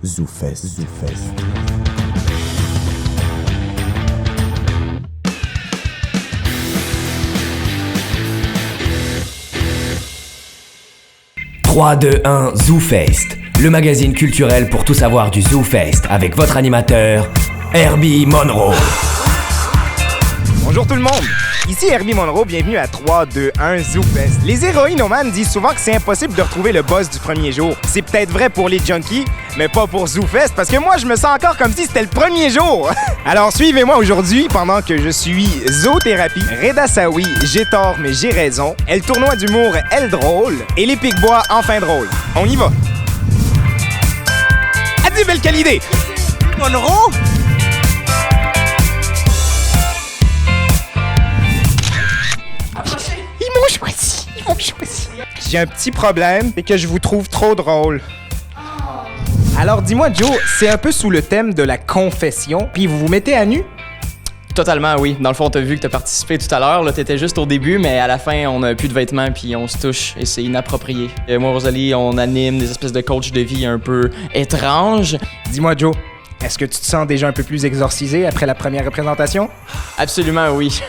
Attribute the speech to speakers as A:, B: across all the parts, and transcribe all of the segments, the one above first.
A: ZooFest. «
B: 3, 2, 1, ZooFest, le magazine culturel pour tout savoir du ZooFest avec votre animateur, Herbie Monroe.
C: Bonjour tout le monde, ici Herbie Monroe, bienvenue à 3, 2, 1 ZooFest. Les héroïnomanes disent souvent que c'est impossible de retrouver le boss du premier jour. C'est peut-être vrai pour les junkies, mais pas pour ZooFest, parce que moi je me sens encore comme si c'était le premier jour. Alors suivez-moi aujourd'hui pendant que je suis Zoothérapie, Reda Saoui, j'ai tort mais j'ai raison, et le tournoi d'humour Elle Drôle, et les Pic-Bois enfin drôle. On y va. Adieu belle qualité. Monroe. Ils m'ont choisi. J'ai un petit problème, c'est que je vous trouve trop drôle. Alors dis-moi Joe, c'est un peu sous le thème de la confession, puis vous vous mettez à nu?
D: Totalement, oui. Dans le fond, t'as vu que t'as participé tout à l'heure. Là, t'étais juste au début, mais à la fin, on a plus de vêtements puis on se touche et c'est inapproprié. Et moi, Rosalie, on anime des espèces de coach de vie un peu étranges.
C: Dis-moi Joe, est-ce que tu te sens déjà un peu plus exorcisé après la première représentation?
D: Absolument, oui.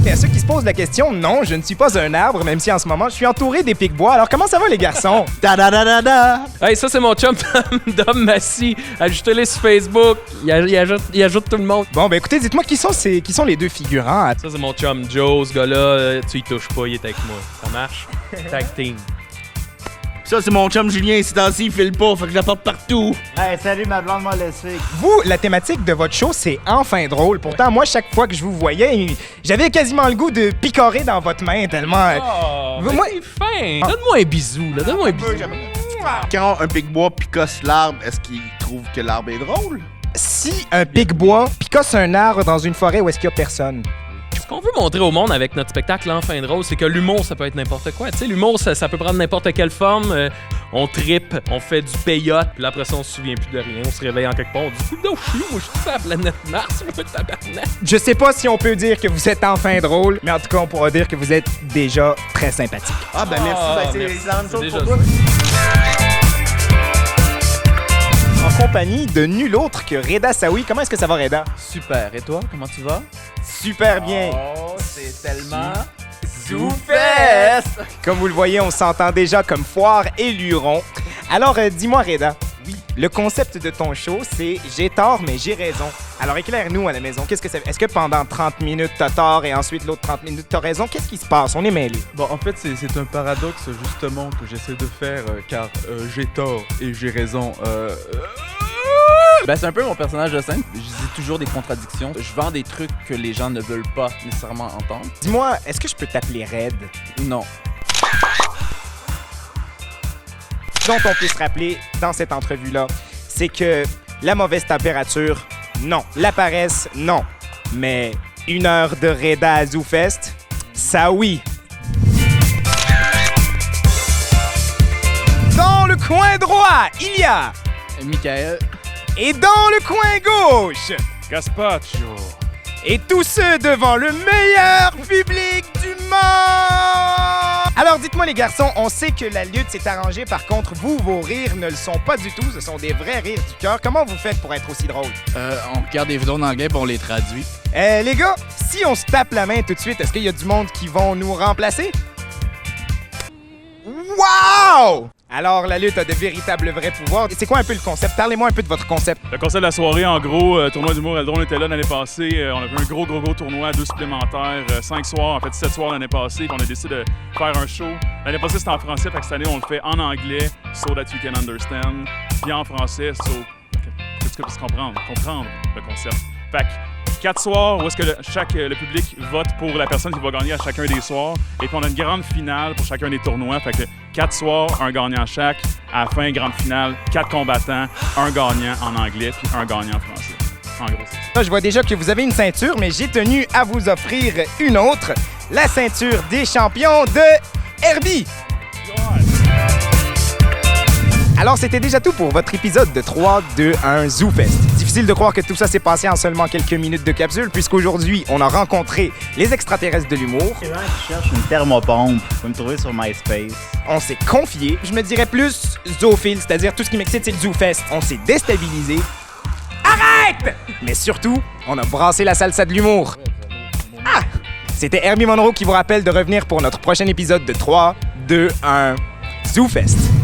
C: Et à ceux qui se posent la question, non, je ne suis pas un arbre, même si en ce moment, je suis entouré des Pic-Bois. Alors comment ça va les garçons?
E: Hey, ça c'est mon chum Dom Massy. Ajoutez-les sur Facebook. Il ajoute tout le monde.
C: Bon, ben écoutez, dites-moi qui sont les deux figurants.
E: Ça c'est mon chum Joe, ce gars-là, tu y touches pas, il est avec moi. Ça marche? Tag team.
F: Ça, c'est mon chum Julien, ces temps-ci, il file pas, fait que je la porte partout.
G: Hey, salut, ma blonde m'a laissé.
C: Vous, la thématique de votre show, c'est enfin drôle. Pourtant, moi, chaque fois que je vous voyais, j'avais quasiment le goût de picorer dans votre main tellement...
E: Oh,
C: moi...
E: c'est fin. Donne-moi un bisou, là. Donne-moi un bisou.
F: Quand un pic-bois picosse l'arbre, est-ce qu'il trouve que l'arbre est drôle?
C: Si un Pic-Bois picosse un arbre dans une forêt où est-ce qu'il y a personne...
E: Ce qu'on veut montrer au monde avec notre spectacle Enfin drôle, c'est que l'humour, ça peut être n'importe quoi. Tu sais, l'humour, ça peut prendre n'importe quelle forme. On trippe, on fait du payotte, puis là, après ça, on se souvient plus de rien. On se réveille en quelque part, on dit « Non, je suis sur la planète Mars, moi, tabarnak! »
C: Je sais pas si on peut dire que vous êtes enfin drôle, mais en tout cas, on pourra dire que vous êtes déjà très sympathique.
F: Ah, ben merci, c'est
E: merci.
F: la même chose
E: Déjà
F: pour toi.
C: En compagnie de nul autre que Reda Saoui. Comment est-ce que ça va, Reda?
G: Super. Et toi, comment tu vas?
C: Super bien.
G: Oh, c'est tellement...
C: ZooFest! Comme vous le voyez, on s'entend déjà comme foire et luron. Alors, dis-moi, Reda. Oui. Le concept de ton show, c'est « J'ai tort, mais j'ai raison ». Alors, éclaire-nous à la maison. Qu'est-ce que ça fait? Est-ce que pendant 30 minutes, t'as tort et ensuite l'autre 30 minutes, t'as raison? Qu'est-ce qui se passe? On est mêlés.
H: Bon, en fait, c'est un paradoxe, justement, que j'essaie de faire, car j'ai tort et j'ai raison.
G: Ben, c'est un peu mon personnage de scène. Je dis toujours des contradictions. Je vends des trucs que les gens ne veulent pas nécessairement entendre.
C: Dis-moi, est-ce que je peux t'appeler Red?
G: Non.
C: Dont on peut se rappeler dans cette entrevue-là, c'est que la mauvaise température, non. La paresse, non. Mais 1 heure de Reda à ZooFest, ça oui. Dans le coin droit, il y a...
G: Michael.
C: Et dans le coin gauche,
E: Gaspacho.
C: et tous ceux devant le meilleur public du monde! Alors dites-moi les garçons, on sait que la lutte s'est arrangée, par contre vous, vos rires ne le sont pas du tout, ce sont des vrais rires du cœur. Comment vous faites pour être aussi drôle?
G: On regarde des vidéos en anglais et on les traduit.
C: Les gars, si on se tape la main tout de suite, est-ce qu'il y a du monde qui vont nous remplacer? Wow! Alors, la lutte a de véritables vrais pouvoirs. C'est quoi un peu le concept? Parlez-moi un peu de votre concept.
I: Le concept de la soirée, en gros, tournoi d'humour Elle Drôle était là l'année passée. On a fait un gros tournoi, 2 supplémentaires, 5 soirs, en fait 7 soirs l'année passée. Puis on a décidé de faire un show. L'année passée, c'était en français, fait que cette année, on le fait en anglais, so that you can understand. Puis en français, so que tu puisses comprendre le concept. Fait que 4 soirs où est-ce que le public vote pour la personne qui va gagner à chacun des soirs. Et puis on a une grande finale pour chacun des tournois. Fait que 4 soirs, un gagnant chaque. À la fin, grande finale, 4 combattants, un gagnant en anglais puis un gagnant en français. En gros, c'est ça.
C: Là, je vois déjà que vous avez une ceinture, mais j'ai tenu à vous offrir une autre. La ceinture des champions de Herbie. Alors, c'était déjà tout pour votre épisode de 3, 2, 1 ZooFest. Difficile Difficile de croire que tout ça s'est passé en seulement quelques minutes de capsule, puisqu'aujourd'hui, on a rencontré les extraterrestres de l'humour.
A: C'est vrai que je cherche une thermopompe. Tu peux me trouver sur MySpace.
C: On s'est confié. Je me dirais plus zoophile, c'est-à-dire tout ce qui m'excite, c'est le ZooFest. On s'est déstabilisé. Arrête! Mais surtout, on a brassé la salsa de l'humour. Ah! C'était Herbie Monroe qui vous rappelle de revenir pour notre prochain épisode de 3, 2, 1, ZooFest.